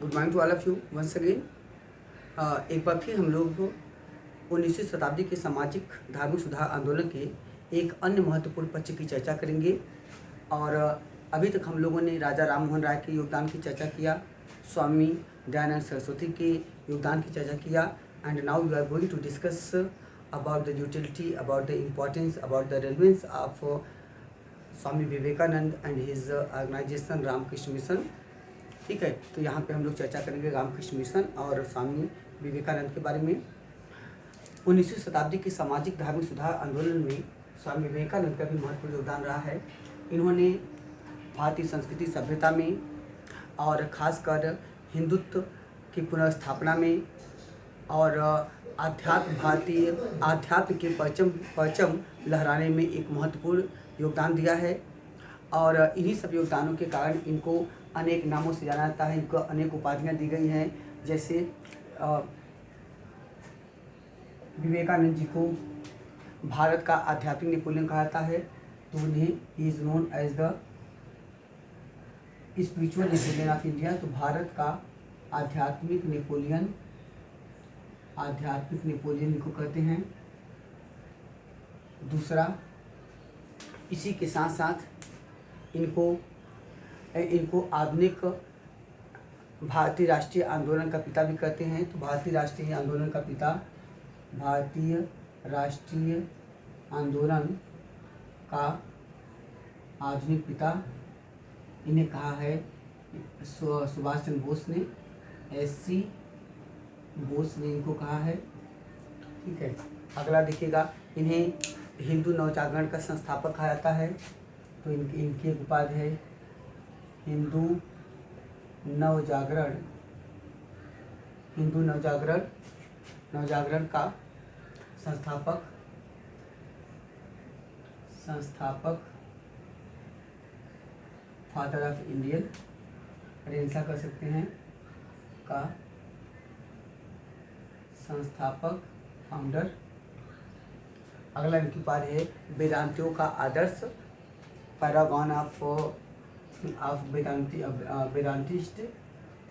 Good morning to all of you once again. एक बार फिर हम लोग 19वीं शताब्दी के सामाजिक धार्मिक सुधार आंदोलन के एक अन्य महत्वपूर्ण पक्ष की चर्चा करेंगे। और अभी तक हम लोगों ने राजा राम मोहन राय के योगदान की चर्चा किया, स्वामी दयानंद सरस्वती के योगदान की चर्चा किया। And now we are going to discuss about the utility, about the importance, about the relevance of Swami Vivekananda and his organisation Ramakrishna Mission. ठीक है, तो यहाँ पे हम लोग चर्चा करेंगे रामकृष्ण मिशन और स्वामी विवेकानंद के बारे में। 19वीं शताब्दी के सामाजिक धार्मिक सुधार आंदोलन में स्वामी विवेकानंद का भी महत्वपूर्ण योगदान रहा है। इन्होंने भारतीय संस्कृति सभ्यता में और खासकर हिंदुत्व की पुनर्स्थापना में और भारतीय आध्यात्म के परचम लहराने में एक महत्वपूर्ण योगदान दिया है। और इन्हीं सब योगदानों के कारण इनको अनेक नामों से जाना जाता है, इनको अनेक उपाधियाँ दी गई हैं। जैसे विवेकानंद जी को भारत का आध्यात्मिक नेपोलियन कहा जाता है, तो उन्हें is known as the spiritual Napoleon of India. तो भारत का आध्यात्मिक नेपोलियन इनको कहते हैं। दूसरा, इसी के साथ साथ इनको आधुनिक भारतीय राष्ट्रीय आंदोलन का पिता भी कहते हैं। तो भारतीय राष्ट्रीय आंदोलन का पिता, भारतीय राष्ट्रीय आंदोलन का आधुनिक पिता इन्हें कहा है सुभाष चंद्र बोस ने, SC बोस ने इनको कहा है। ठीक है, अगला देखिएगा, इन्हें हिंदू नवजागरण का संस्थापक कहा जाता है। तो इनकी एक उपाधि है हिंदू नवजागरण का संस्थापक फादर ऑफ इंडियन रेनेसां कर सकते हैं का संस्थापक, फाउंडर। अगला इनकी उपाधि है वेदांतियों का आदर्श, पैरागॉन ऑफ वेदांतिस्ट,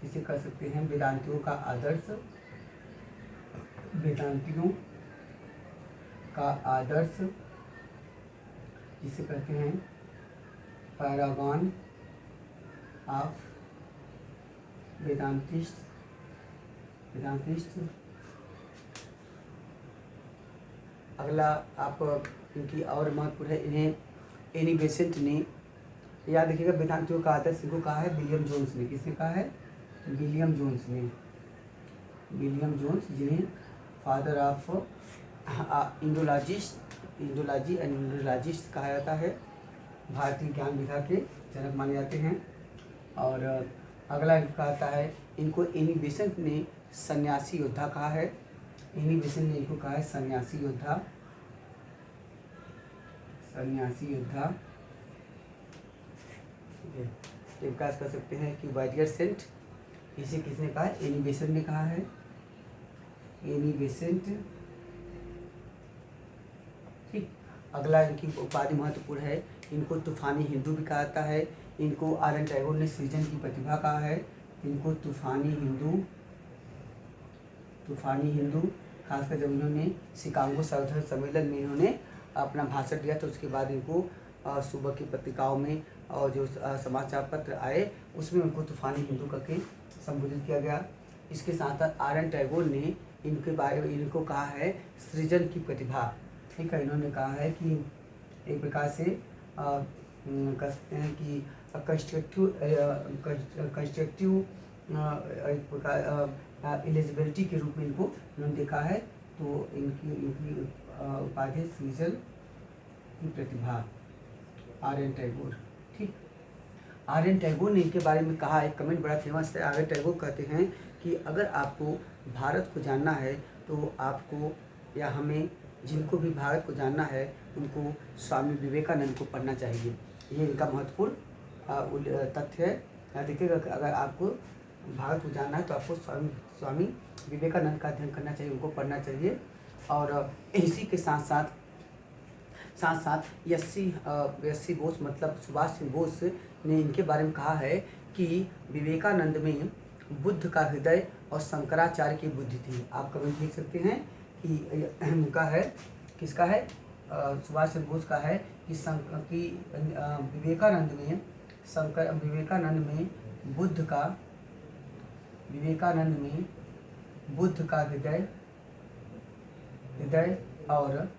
इसे कर सकते हैं वेदांतियों का आदर्श, जिसे कहते हैं पैरागॉन ऑफ वेदांतिस्ट। अगला आप इनकी और महत्वपूर्ण है, इन्हें एनी बेसेंट ने, याद रखिएगा, वेदांतियों का आदर्श इनको कहा है विलियम जोन्स ने। किसने कहा है? विलियम जोन्स, जिन्हें फादर ऑफ इंडोलॉजिस्ट कहा जाता है, भारतीय ज्ञान विधा के जनक माने जाते हैं। और अगला इनका आता है, इनको एनी बेसेंट ने सन्यासी योद्धा कहा है। एनी बेसेंट ने इनको कहा है सन्यासी योद्धा। विकास कर सकते हैं कि वाइडियर सेंट, इसे किसने कहा है? एनी बेसेंट ने कहा है। ठीक, अगला इनकी उपाधि महत्वपूर्ण है, इनको तूफानी हिंदू भी कहा जाता है। इनको आर एन टैगोर ने सृजन की प्रतिभा कहा है। इनको तूफानी हिंदू, खासकर जब इन्होंने शिकागो सम्मेलन में इन्होंने अपना भाषण दिया, तो उसके बाद इनको सुबह की पत्रिकाओं में और जो समाचार पत्र आए उसमें उनको तूफानी हिंदू करके संबोधित किया गया। इसके साथ साथ आर एन टैगोर ने इनके बारे में इनको कहा है सृजन की प्रतिभा। ठीक है, इन्होंने कहा है कि एक प्रकार से कह सकते हैं कि कंस्ट्रक्टिव एक प्रकार एलिजिबिलिटी के रूप में इनको उन्होंने देखा है। तो इनकी उपाधि सृजन की प्रतिभा, आर एन टैगोर। ठीक, आर एन टैगोर ने इनके बारे में कहा, एक कमेंट बड़ा फेमस है। आर एन टैगोर कहते हैं कि अगर आपको भारत को जानना है तो आपको या हमें जिनको भी भारत को जानना है उनको स्वामी विवेकानंद को पढ़ना चाहिए। ये इनका महत्वपूर्ण तथ्य है। देखिएगा, अगर आपको भारत को जानना है तो आपको स्वामी विवेकानंद का अध्ययन करना चाहिए, उनको पढ़ना चाहिए। और इसी के साथ साथ SC बोस मतलब सुभाष चंद्र बोस ने इनके बारे में कहा है कि विवेकानंद में बुद्ध का हृदय और शंकराचार्य की बुद्धि थी। आप कमेंट लिख सकते हैं कि उनका है, किसका है, सुभाष चंद्र बोस का है कि विवेकानंद में बुद्ध का हृदय और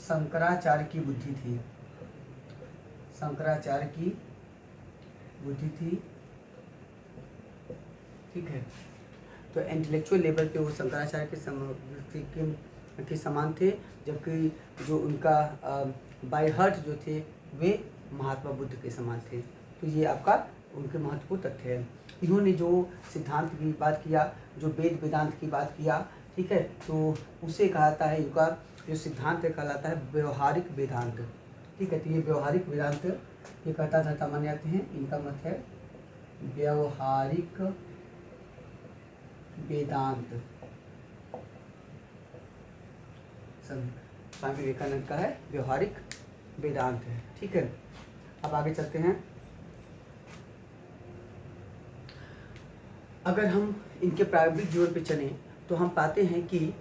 शंकराचार्य की बुद्धि थी। ठीक है। तो इंटेलेक्चुअल लेवल पे वो शंकराचार्य के समान थे, जबकि जो उनका बाय हार्ट जो थे वे महात्मा बुद्ध के समान थे। तो ये आपका उनके महत्वपूर्ण तथ्य है। इन्होंने जो सिद्धांत की बात किया, जो वेद वेदांत की बात किया, ठीक है, तो उसे कहता है, इनका जो सिद्धांत है कहलाता है व्यवहारिक वेदांत। ठीक है, तो ये व्यवहारिक वेदांत ये कहता था माने जाते हैं। इनका मत है व्यवहारिक वेदांत, स्वामी विवेकानंद का है व्यवहारिक वेदांत है। ठीक है, अब आगे चलते हैं। अगर हम इनके प्रारंभिक जीवन पे चलें तो हम पाते हैं कि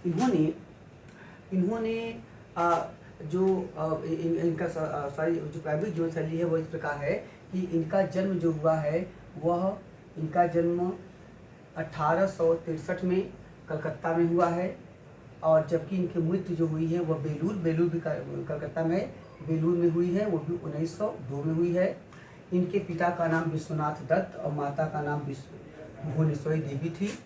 इन्होंने इनका जो प्रारंभिक जीवन शैली है वो इस प्रकार है कि इनका जन्म जो हुआ है वह इनका जन्म 1863 में कलकत्ता में हुआ है, और जबकि इनकी मृत्यु जो हुई है वह बेलूर भी कलकत्ता में बेलूर में हुई है, वो भी 1902 में हुई है। इनके पिता का नाम विश्वनाथ दत्त और माता का नाम भुवनेश्वरी देवी थी।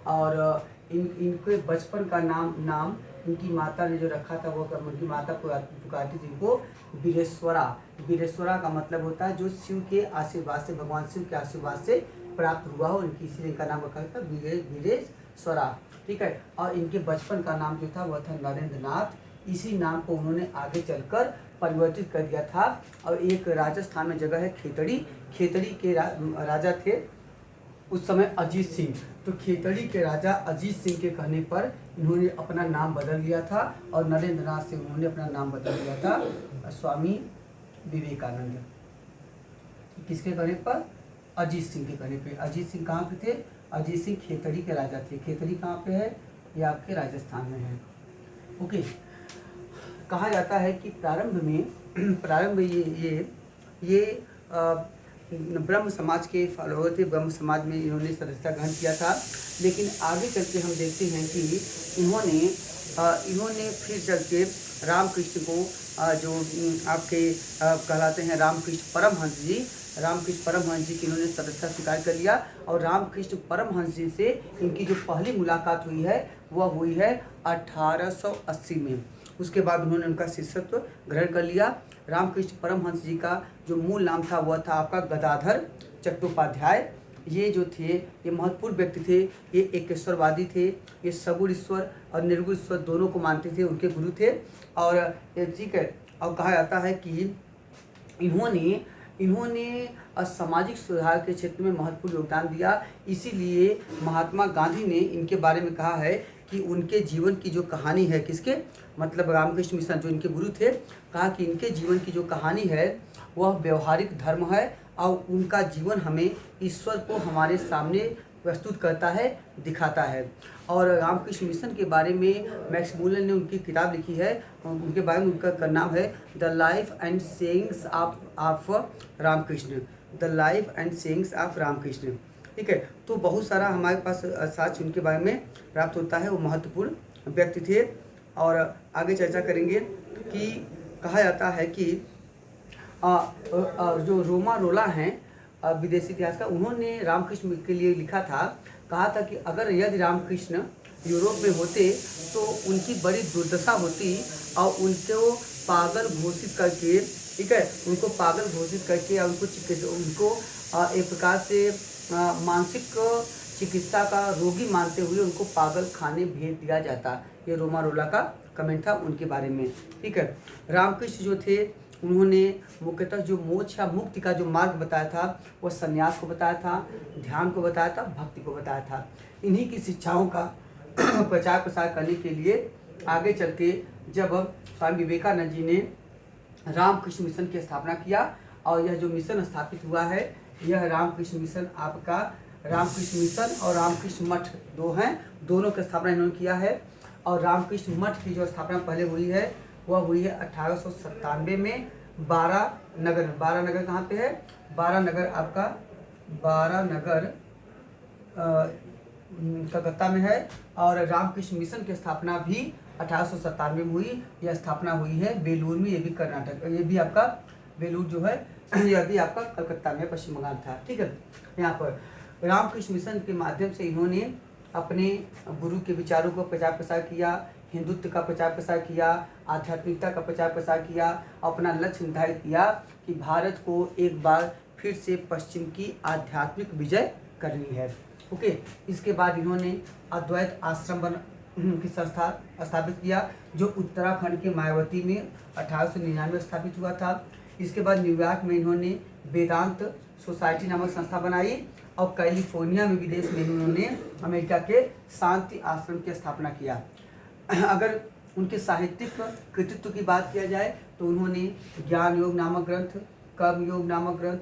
और इनके बचपन का नाम इनकी माता ने जो रखा था वो उनकी माता पुकारती थी इनको वीरेश्वरा का मतलब होता है जो शिव के आशीर्वाद से, भगवान शिव के आशीर्वाद से प्राप्त हुआ हो, इनकी इसीलिए इनका नाम रखा था वीरेश्वरा। ठीक है, और इनके बचपन का नाम जो था वह था नरेंद्र नाथ। इसी नाम को उन्होंने आगे चलकर परिवर्तित कर दिया था। और एक राजस्थान में जगह है खेतड़ी के राजा थे उस समय अजीत सिंह। तो खेतड़ी के राजा अजीत सिंह के कहने पर इन्होंने अपना नाम बदल लिया था, और नरेंद्र नाथ से उन्होंने अपना नाम बदल लिया था स्वामी विवेकानंद। किसके कहने पर? अजीत सिंह के कहने पे। अजीत सिंह कहाँ पे थे? अजीत सिंह खेतड़ी के राजा थे। खेतड़ी कहाँ पे है? ये आपके राजस्थान में है। ओके, कहा जाता है कि प्रारंभ में ये ब्रह्म समाज के फॉलोअर थे। ब्रह्म समाज में इन्होंने सदस्यता ग्रहण किया था, लेकिन आगे चल के हम देखते हैं कि इन्होंने फिर चल के रामकृष्ण को जो आपके कहलाते हैं रामकृष्ण परमहंस जी की इन्होंने सदस्यता स्वीकार कर लिया। और रामकृष्ण परमहंस जी से इनकी जो पहली मुलाकात हुई है वह हुई है 1880 में। उसके बाद उन्होंने उनका शिष्यत्व ग्रहण कर लिया। रामकृष्ण परमहंस जी का जो मूल नाम था वह था आपका गदाधर चट्टोपाध्याय। ये जो थे ये महत्वपूर्ण व्यक्ति थे। ये एकेश्वरवादी थे। ये सगुण ईश्वर और निर्गुण ईश्वर दोनों को मानते थे, उनके गुरु थे। और ठीक है, और कहा जाता है कि इन्होंने सामाजिक सुधार के क्षेत्र में महत्वपूर्ण योगदान दिया। इसीलिए महात्मा गांधी ने इनके बारे में कहा है कि उनके जीवन की जो कहानी है, किसके मतलब रामकृष्ण मिशन जो इनके गुरु थे, कहा कि इनके जीवन की जो कहानी है वह व्यवहारिक धर्म है, और उनका जीवन हमें ईश्वर को हमारे सामने प्रस्तुत करता है, दिखाता है। और रामकृष्ण मिशन के बारे में मैक्स मूलर ने उनकी किताब लिखी है। उनके बारे में उनका नाम है the life and sayings of Ramakrishna. The life and sayings of Ramakrishna. ठीक है, तो बहुत सारा हमारे पास साक्ष्य उनके बारे में प्राप्त होता है। वो महत्वपूर्ण व्यक्ति थे। और आगे चर्चा करेंगे कि कहा जाता है कि जो रोमा रोला हैं विदेशी इतिहास का, उन्होंने रामकृष्ण के लिए लिखा था, कहा था कि अगर यदि रामकृष्ण यूरोप में होते तो उनकी बड़ी दुर्दशा होती, और उनको पागल घोषित करके, ठीक है, उनको पागल घोषित करके और उनको एक प्रकार से मानसिक चिकित्सा का रोगी मानते हुए उनको पागल खाने भेज दिया जाता। ये रोमा रोला का कमेंट था उनके बारे में। ठीक है, रामकृष्ण जो थे उन्होंने मुख्यतः जो मोक्ष या मुक्ति का जो मार्ग बताया था वो संन्यास को बताया था, ध्यान को बताया था, भक्ति को बताया था। इन्हीं की शिक्षाओं का प्रचार प्रसार करने के लिए आगे चल के जब स्वामी विवेकानंद जी ने रामकृष्ण मिशन की स्थापना किया, और यह जो मिशन स्थापित हुआ है यह रामकृष्ण मिशन आपका, रामकृष्ण मिशन और रामकृष्ण मठ दो हैं, दोनों की स्थापना इन्होंने किया है। और रामकृष्ण मठ की जो स्थापना पहले हुई है वह हुई है 1897 में 12 नगर। 12 नगर कहाँ पे है? 12 नगर आपका, 12 नगर कलकत्ता में है। और रामकृष्ण मिशन की स्थापना भी 1897 में हुई। यह स्थापना हुई है बेलूर में, ये भी कर्नाटक, ये भी आपका बेलूर जो है यह भी आपका कलकत्ता में, पश्चिम बंगाल था। ठीक है, यहाँ पर रामकृष्ण मिशन के माध्यम से इन्होंने अपने गुरु के विचारों को प्रचार प्रसार किया, हिंदुत्व का प्रचार प्रसार किया, आध्यात्मिकता का प्रचार प्रसार किया, अपना लक्ष्य निर्धारित किया कि भारत को एक बार फिर से पश्चिम की आध्यात्मिक विजय करनी है। ओके, इसके बाद इन्होंने अद्वैत आश्रम की संस्था स्थापित किया जो उत्तराखंड के मायावती में 1899 स्थापित हुआ था। इसके बाद न्यूयॉर्क में इन्होंने वेदांत सोसाइटी नामक संस्था बनाई और कैलिफोर्निया में विदेश में इन्होंने अमेरिका के शांति आश्रम की स्थापना किया। अगर उनके साहित्यिक कृतित्व की बात किया जाए तो उन्होंने ज्ञान योग नामक ग्रंथ, कर्म योग नामक ग्रंथ,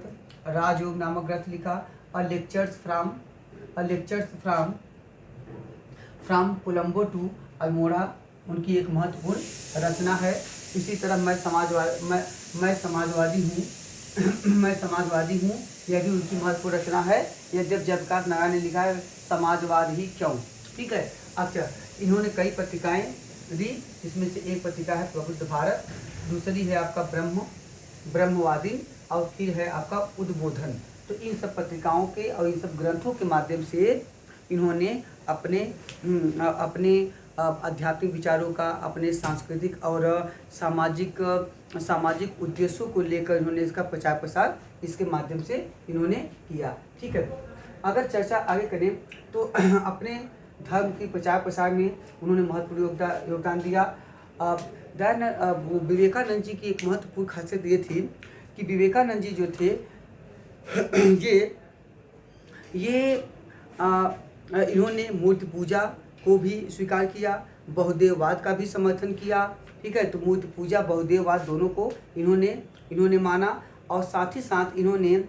राजयोग नामक ग्रंथ लिखा और lectures from Colombo to Almora उनकी एक महत्वपूर्ण रचना है। इसी तरह मैं समाजवादी हूँ मैं समाजवादी हूँ, यह भी उनकी महत्वपूर्ण रचना है। यद्यप जयप्रकाश नारायण ने लिखा है समाजवाद ही क्यों। ठीक है, अच्छा, इन्होंने कई पत्रिकाएं दी, जिसमें से एक पत्रिका है प्रबुद्ध भारत, दूसरी है आपका ब्रह्मवादी और फिर है आपका उद्बोधन। तो इन सब पत्रिकाओं के और इन सब ग्रंथों के माध्यम से इन्होंने अपने आध्यात्मिक विचारों का, अपने सांस्कृतिक और सामाजिक उद्देश्यों को लेकर इन्होंने इसका प्रचार प्रसार इसके माध्यम से इन्होंने किया। ठीक है, अगर चर्चा आगे करें तो अपने धर्म के प्रचार प्रसार में उन्होंने महत्वपूर्ण योगदान दिया। विवेकानंद जी की एक महत्वपूर्ण खासियत ये थी कि विवेकानंद जी जो थे इन्होंने मूर्ति पूजा को भी स्वीकार किया, बहुदेववाद का भी समर्थन किया। ठीक है, तो मूर्ति पूजा बहुदेववाद दोनों को इन्होंने माना और साथ ही साथ इन्होंने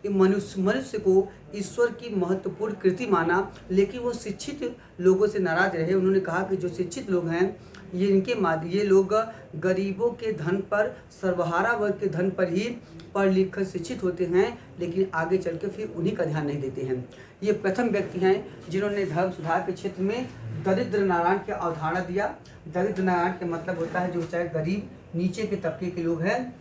मनुष्य को ईश्वर की महत्वपूर्ण कृति माना, लेकिन वो शिक्षित लोगों से नाराज रहे। उन्होंने कहा कि जो शिक्षित लोग हैं ये लोग गरीबों के धन पर, सर्वहारा वर्ग के धन पर ही पढ़ लिख कर शिक्षित होते हैं, लेकिन आगे चल के फिर उन्हीं का ध्यान नहीं देते हैं। ये प्रथम व्यक्ति हैं जिन्होंने धर्म सुधार के क्षेत्र में दरिद्र नारायण की अवधारणा दिया। दरिद्र नारायण का मतलब होता है जो चाहे गरीब नीचे के तबके के लोग हैं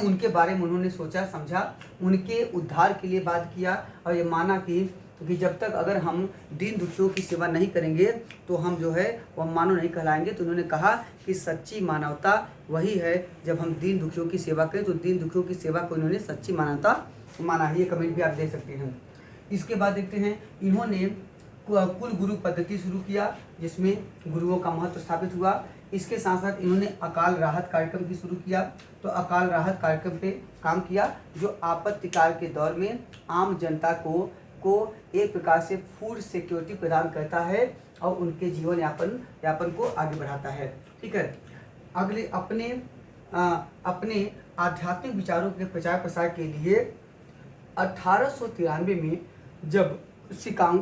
उनके बारे में उन्होंने सोचा समझा, उनके उद्धार के लिए बात किया और ये माना कि जब तक अगर हम दीन दुखियों की सेवा नहीं करेंगे तो हम जो है वह मानव नहीं कहलाएंगे। तो उन्होंने कहा कि सच्ची मानवता वही है जब हम दीन दुखियों की सेवा करें, तो दीन दुखियों की सेवा को इन्होंने सच्ची मानवता माना है। ये कमेंट भी आप दे सकते हैं। इसके बाद देखते हैं इन्होंने कुल गुरु पद्धति शुरू किया जिसमें गुरुओं का महत्व स्थापित हुआ। इसके साथ साथ इन्होंने अकाल राहत कार्यक्रम भी शुरू किया। तो अकाल राहत कार्यक्रम पे काम किया जो आपत्तिकाल के दौर में आम जनता को एक प्रकार से फूड सिक्योरिटी प्रदान करता है और उनके जीवन यापन को आगे बढ़ाता है। ठीक है, अगले अपने आध्यात्मिक विचारों के प्रचार प्रसार के लिए 1893 में जब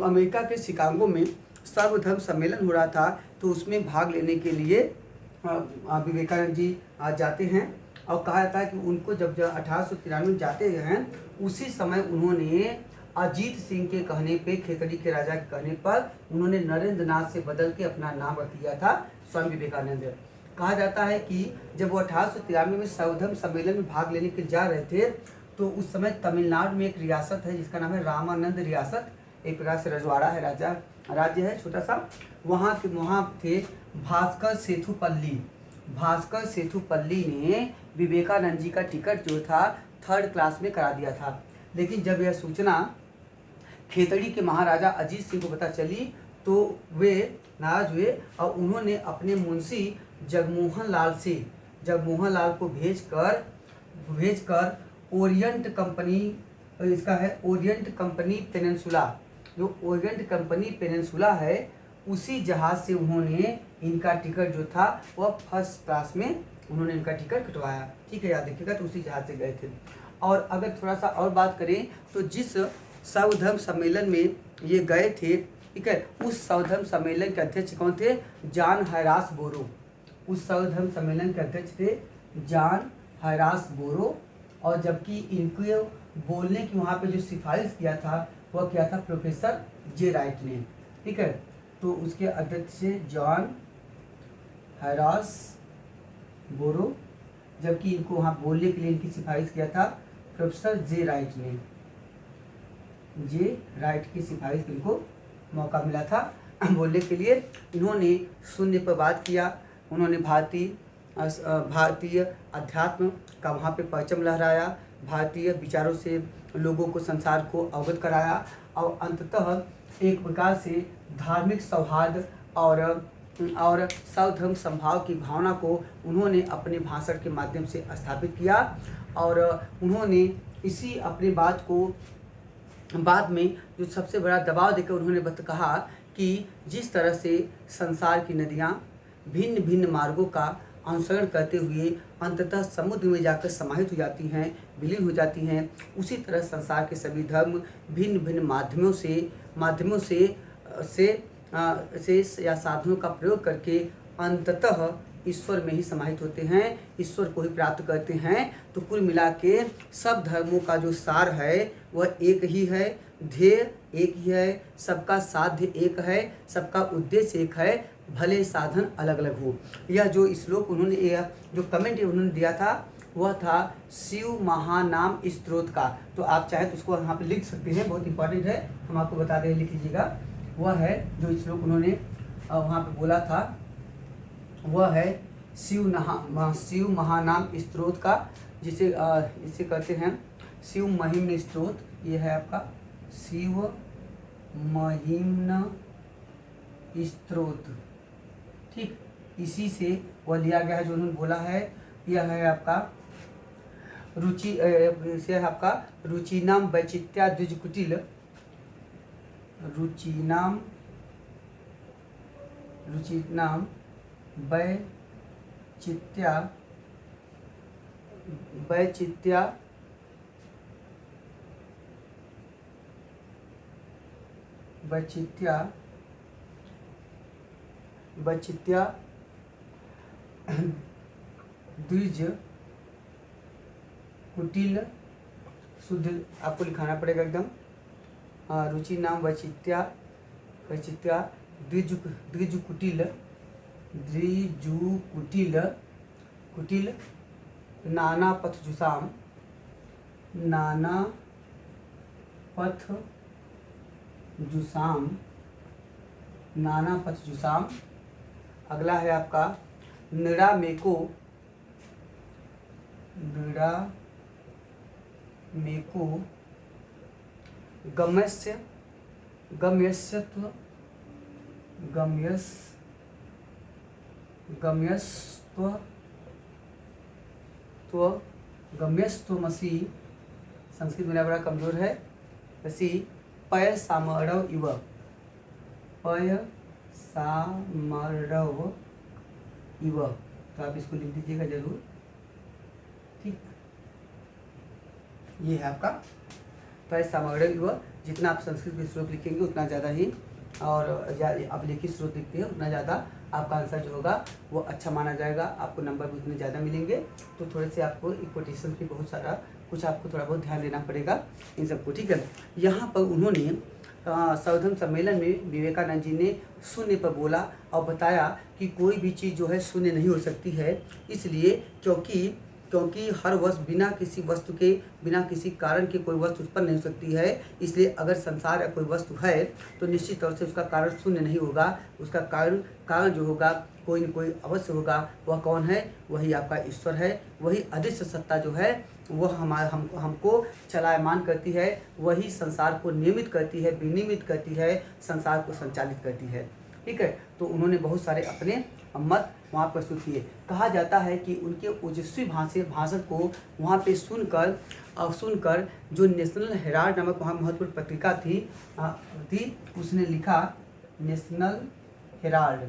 अमेरिका के शिकागो में सर्वधर्म सम्मेलन हो रहा था तो उसमें भाग लेने के लिए विवेकानंद जी जाते हैं और कहा जाता है कि उनको जब 1893 में जाते हैं उसी समय उन्होंने अजीत सिंह के कहने पे, खेतड़ी के राजा के कहने पर उन्होंने नरेंद्र नाथ से बदल के अपना नाम रख दिया था स्वामी विवेकानंद। कहा जाता है कि जब वो 1893 में सर्वधर्म सम्मेलन में भाग लेने के लिए जा रहे थे तो उस समय तमिलनाडु में एक रियासत है जिसका नाम है रामानंद रियासत, एक प्रकार से रजवाड़ा है, राज्य है छोटा सा। वहाँ थे भास्कर सेठुपल्ली ने विवेकानंद जी का टिकट जो था 3rd क्लास में करा दिया था। लेकिन जब यह सूचना खेतड़ी के महाराजा अजीत सिंह को पता चली तो वे नाराज हुए और उन्होंने अपने मुंशी जगमोहन लाल को भेजकर ओरिएंट कंपनी पेनिनसुला, जो ओरिएंट कंपनी पेनिनसुला है उसी जहाज से उन्होंने इनका टिकट जो था वह 1st क्लास में उन्होंने इनका टिकट कटवाया, ठीक है, याद रखिएगा। तो उसी जहाज से गए थे। और अगर थोड़ा सा और बात करें तो जिस सर्वधर्म सम्मेलन में ये गए थे, ठीक है, उस सर्वधर्म सम्मेलन के अध्यक्ष कौन थे? जॉन हैरास बोरो। उस सर्वधर्म सम्मेलन के अध्यक्ष थे जॉन हैरास बोरो। और जबकि इनको बोलने की वहाँ पे जो सिफारिश किया था वह किया था प्रोफेसर जे राइट ने, ठीक है। तो उसके अध्यक्ष थे जॉन हैरास बोरो, जबकि इनको वहाँ बोलने के लिए इनकी सिफारिश किया था प्रोफेसर जे राइट ने। जे राइट की सिफारिश इनको मौका मिला था बोलने के लिए। इन्होंने शून्य पर बात किया। उन्होंने भारतीय अध्यात्म का वहाँ पे परचम लहराया, भारतीय विचारों से लोगों को, संसार को अवगत कराया और अंततः एक प्रकार से धार्मिक सौहार्द और सर्वधर्म समभाव की भावना को उन्होंने अपने भाषण के माध्यम से स्थापित किया। और उन्होंने इसी अपनी बात को बाद में जो सबसे बड़ा दबाव देकर उन्होंने कहा कि जिस तरह से संसार की नदियाँ भिन्न भिन्न मार्गों का अनुसरण करते हुए अंततः समुद्र में जाकर समाहित हो जाती हैं, विलीन हो जाती हैं, उसी तरह संसार के सभी धर्म भिन्न भिन्न माध्यमों से या साधनों का प्रयोग करके अंततः ईश्वर में ही समाहित होते हैं, ईश्वर को ही प्राप्त करते हैं। तो कुल मिला के सब धर्मों का जो सार है वह एक ही है, ध्येय एक ही है, सबका साध्य एक है, सबका उद्देश्य एक है, भले साधन अलग अलग हो। यह जो श्लोक उन्होंने, यह जो कमेंट उन्होंने दिया था वह था शिव महानाम स्त्रोत का। तो आप चाहे तो उसको यहाँ पे लिख सकते हैं, बहुत इंपॉर्टेंट है, हम आपको बता दें, लिख लीजिएगा। वह है जो श्लोक उन्होंने वहाँ पे बोला था, वह है शिव महानाम स्त्रोत का, जिसे इसे कहते हैं शिव महिम्न स्त्रोत। ये है आपका शिव महिम्न स्त्रोत, ठीक। इसी से वह लिया गया है जो उन्होंने बोला है। यह है आपका रुचिनाम वैचित्र्या द्विजकुटिल, रुचिनाम वैचित्र्या द्विज कुटिल, शुद्ध आपको लिखाना पड़ेगा एकदम। रुचि नाम वैचित्र्या कुटिल नाना पथ जुसाम। अगला है आपका निरामेको गम्यस्त्वमसि, संस्कृत मेरा बड़ा कमजोर है, वैसी पय सामरव इव, तो आप इसको लिख दीजिएगा जरूर, ठीक। ये है आपका पय सामरव इव। जितना आप संस्कृत के श्लोक लिखेंगे उतना ज़्यादा ही, और आप लिखित श्लोक लिखते हैं उतना ज़्यादा आपका आंसर जो होगा वो अच्छा माना जाएगा, आपको नंबर भी उतने ज़्यादा मिलेंगे। तो थोड़े से आपको कोटेशन की बहुत सारा कुछ आपको थोड़ा बहुत ध्यान देना पड़ेगा इन सबको, ठीक है। यहाँ पर उन्होंने सर्वधर्म सम्मेलन में विवेकानंद जी ने शून्य पर बोला और बताया कि कोई भी चीज़ जो है शून्य नहीं हो सकती है, इसलिए क्योंकि हर वस्तु बिना किसी वस्तु के, बिना किसी कारण के कोई वस्तु उत्पन्न नहीं हो सकती है। इसलिए अगर संसार या कोई वस्तु है तो निश्चित तौर से उसका कारण शून्य नहीं होगा, उसका कारण जो होगा कोई न कोई अवश्य होगा। वह कौन है? वही आपका ईश्वर है, वही अदृश्य सत्ता जो है वह हमको चलायमान करती है, वही संसार को नियमित करती है, विनियमित करती है, संसार को संचालित करती है, ठीक है। तो उन्होंने बहुत सारे अपने मत वहाँ प्रस्तुत किए। कहा जाता है कि उनके ओजस्वी भाषण को वहाँ पे सुनकर जो नेशनल हेराल्ड नामक वहाँ महत्वपूर्ण पत्रिका थी उसने लिखा, नेशनल हेराल्ड,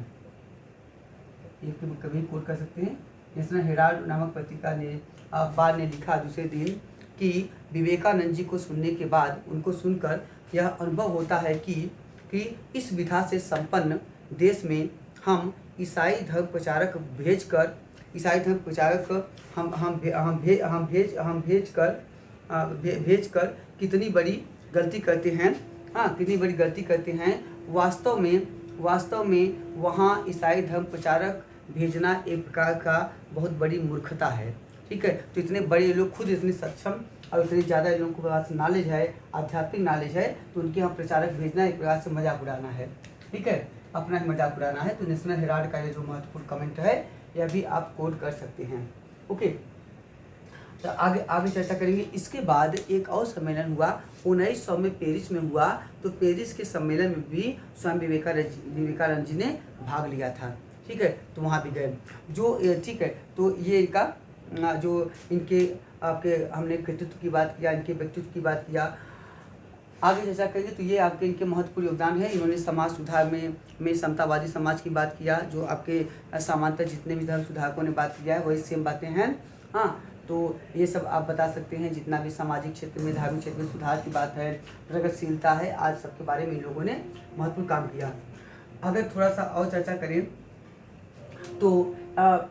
ये कभी कोट कर सकते हैं, नेशनल हेराल्ड नामक पत्रिका ने अखबार ने लिखा दूसरे दिन कि विवेकानंद जी को सुनने के बाद उनको सुनकर यह अनुभव होता है कि इस विधा से संपन्न देश में हम ईसाई धर्म प्रचारक भेजकर भेजकर कितनी बड़ी गलती करते हैं। कितनी बड़ी गलती करते हैं। वास्तव में वहाँ ईसाई धर्म प्रचारक भेजना एक प्रकार का बहुत बड़ी मूर्खता है। ठीक है, तो इतने बड़े लोग खुद इतने सक्षम और इतने ज़्यादा लोगों के पास नॉलेज है, आध्यात्मिक नॉलेज है, तो उनके यहाँ प्रचारक भेजना एक प्रकार से मजाक उड़ाना है। ठीक है, अपना ही मजाक उड़ाना है। तो नेशनल हेराल्ड का ये जो महत्वपूर्ण कमेंट है यह भी आप कोट कर सकते हैं। ओके, तो आगे चर्चा करेंगे। इसके बाद एक और सम्मेलन हुआ 1900 में पेरिस में हुआ। तो पेरिस के सम्मेलन में भी स्वामी विवेकानंद जी ने भाग लिया था। ठीक है, तो वहाँ भी गए जो ठीक है। तो ये इनका जो इनके आपके हमने कृतित्व की बात किया, इनके व्यक्तित्व की बात किया। आगे चर्चा करेंगे तो ये आपके इनके महत्वपूर्ण योगदान है। इन्होंने समाज सुधार में समतावादी समाज की बात किया। जो आपके समांतर जितने भी धर्म सुधारकों ने बात किया है वही सेम बातें हैं। तो ये सब आप बता सकते हैं। जितना भी सामाजिक क्षेत्र में, धार्मिक क्षेत्र में सुधार की बात है, प्रगतिशीलता है, आज सबके बारे में इन लोगों ने महत्वपूर्ण काम किया। अगर थोड़ा सा और चर्चा करें तो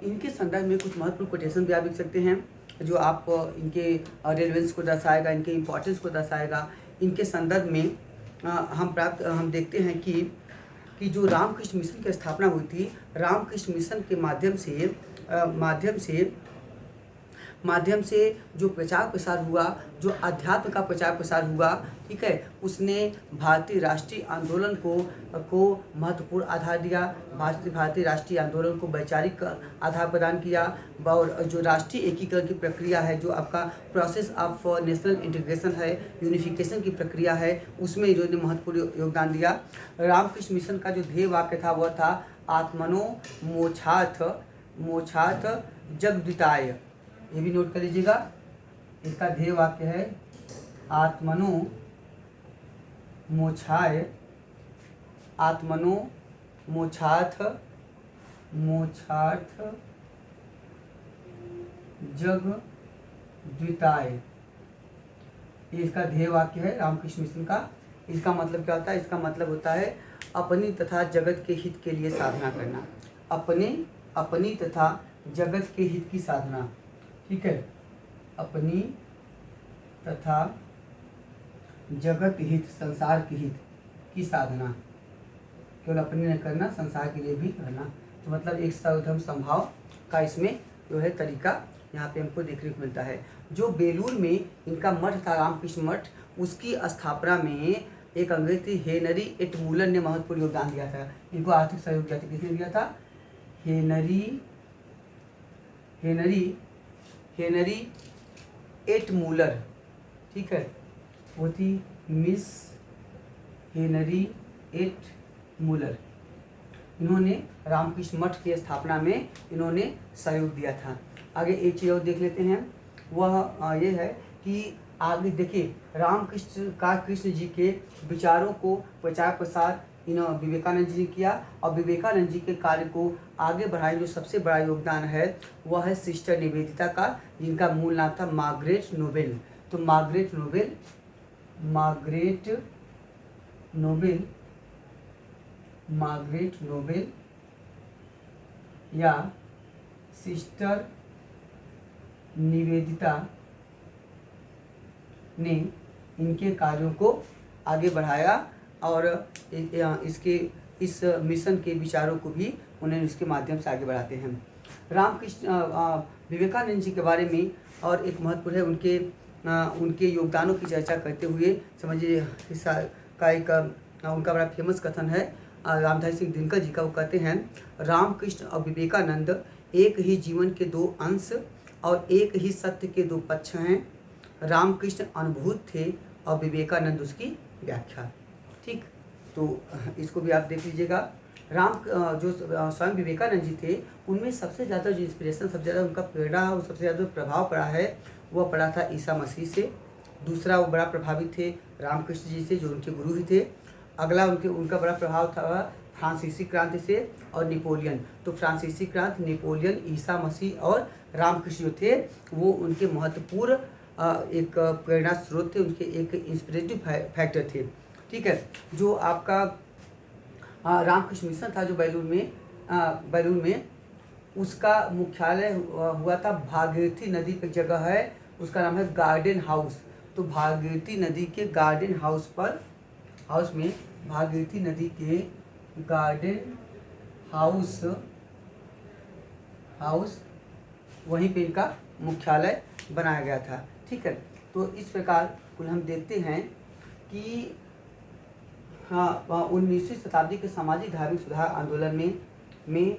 इनके संदर्भ में कुछ महत्वपूर्ण कोटेशन भी आप लिख सकते हैं जो आप इनके रेलेवेंस को दर्शाएगा, इनके इम्पोर्टेंस को दर्शाएगा। इनके संदर्भ में हम देखते हैं कि जो रामकृष्ण मिशन की स्थापना हुई थी, रामकृष्ण मिशन के माध्यम से जो प्रचार प्रसार हुआ, जो अध्यात्म का प्रचार प्रसार हुआ, ठीक है, उसने भारतीय राष्ट्रीय आंदोलन को महत्वपूर्ण आधार दिया। भारतीय राष्ट्रीय आंदोलन को वैचारिक आधार प्रदान किया। और जो राष्ट्रीय एकीकरण की प्रक्रिया है, जो आपका प्रोसेस ऑफ नेशनल इंटीग्रेशन है, यूनिफिकेशन की प्रक्रिया है, उसमें इन्होंने महत्वपूर्ण योगदान दिया। रामकृष्ण मिशन का जो ध्येय वाक्य था वह था आत्मनो मोक्षार्थ जगद्विताय। ये भी नोट कर लीजिएगा। इसका ध्येय वाक्य है आत्मनो मोक्षार्थ जगद्विताय। ये इसका ध्येय वाक्य है रामकृष्ण मिशन का। इसका मतलब क्या होता है? इसका मतलब होता है अपनी तथा जगत के हित के लिए साधना करना। अपनी तथा जगत के हित की साधना। ठीक है, अपनी तथा जगत हित, संसार के हित की साधना। केवल अपनी नहीं करना, संसार के लिए भी करना। तो मतलब एक सर्वधर्म संभाव का इसमें जो है तरीका यहाँ पे हमको देखने को मिलता है। जो बेलूर में इनका मठ था, रामकृष्ण मठ, उसकी स्थापना में एक अंग्रेज थी हेनरी एटमूलर ने महत्वपूर्ण योगदान दिया था। इनको आर्थिक सहयोग दिया था। किसने दिया था? हेनरी एटमूलर। ठीक है, वो थी मिस हेनरी एटमूलर। इन्होंने रामकृष्ण मठ की स्थापना में इन्होंने सहयोग दिया था। आगे एक चीज़ और देख लेते हैं, वह ये है कि आगे देखिए कृष्ण जी के विचारों को प्रचार प्रसार विवेकानंद जी ने किया। और विवेकानंद जी के कार्य को आगे बढ़ाने जो सबसे बड़ा योगदान है वह है सिस्टर निवेदिता का, जिनका मूल नाम था मार्गरेट नोबेल। तो मार्गरेट नोबेल या सिस्टर निवेदिता ने इनके कार्यों को आगे बढ़ाया और इस मिशन के विचारों को भी उन्हें इसके माध्यम से आगे बढ़ाते हैं। रामकृष्ण विवेकानंद जी के बारे में और एक महत्वपूर्ण है उनके योगदानों की चर्चा करते हुए समझिए का एक उनका बड़ा फेमस कथन है रामधारी सिंह दिनकर जी का। वो कहते हैं, रामकृष्ण और विवेकानंद एक ही जीवन के दो अंश और एक ही सत्य के दो पक्ष हैं। रामकृष्ण अनुभूत थे और विवेकानंद उसकी व्याख्या। ठीक, तो इसको भी आप देख लीजिएगा। जो स्वयं विवेकानंद जी थे, उनमें सबसे ज़्यादा जो इंस्पिरेशन, सबसे ज़्यादा उनका प्रेरणा और सबसे ज़्यादा प्रभाव पड़ा है वह पड़ा था ईसा मसीह से। दूसरा, वो बड़ा प्रभावित थे रामकृष्ण जी से जो उनके गुरु ही थे। अगला उनका बड़ा प्रभाव था फ्रांसीसी क्रांति से और नेपोलियन। तो फ्रांसीसी क्रांति, नेपोलियन, ईसा मसीह और रामकृष्ण जो थे वो उनके महत्वपूर्ण एक प्रेरणा स्रोत थे, उनके एक इंस्पिरेटिव फैक्टर थे। ठीक है। जो आपका रामकृष्ण मिशन था जो बैलून में उसका मुख्यालय हुआ था भागीरथी नदी पर जगह है, उसका नाम है गार्डन हाउस। तो भागीरथी नदी के गार्डन हाउस में भागीरथी नदी के गार्डन हाउस वहीं पे इनका मुख्यालय बनाया गया था। ठीक है। तो इस प्रकार कुल हम देखते हैं कि हाँ 19वीं शताब्दी के सामाजिक धार्मिक सुधार आंदोलन में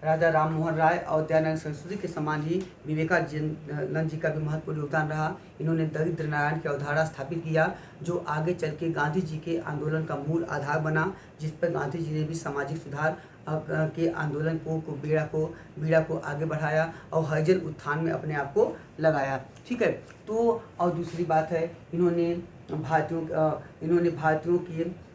राजा राम मोहन राय और दयानंद सरस्वती के समान ही विवेकानंद जी का भी महत्वपूर्ण योगदान रहा। इन्होंने दरिद्र नारायण की अवधारणा स्थापित किया जो आगे चल के गांधी जी के आंदोलन का मूल आधार बना, जिस पर गांधी जी ने भी सामाजिक सुधार के आंदोलन को बीड़ा को आगे बढ़ाया और हरिजन उत्थान में अपने आप को लगाया। ठीक है। तो और दूसरी बात है इन्होंने भारतीयों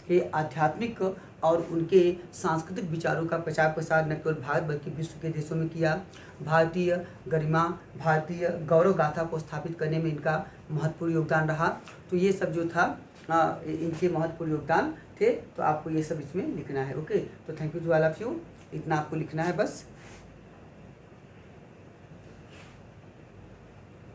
के आध्यात्मिक और उनके सांस्कृतिक विचारों का प्रचार प्रसार न केवल भारत बल्कि विश्व के देशों में किया। भारतीय गरिमा, भारतीय गौरव गाथा को स्थापित करने में इनका महत्वपूर्ण योगदान रहा। तो ये सब जो था इनके महत्वपूर्ण योगदान थे। तो आपको ये सब इसमें लिखना है। ओके। तो thank you to all of you. इतना आपको लिखना है बस।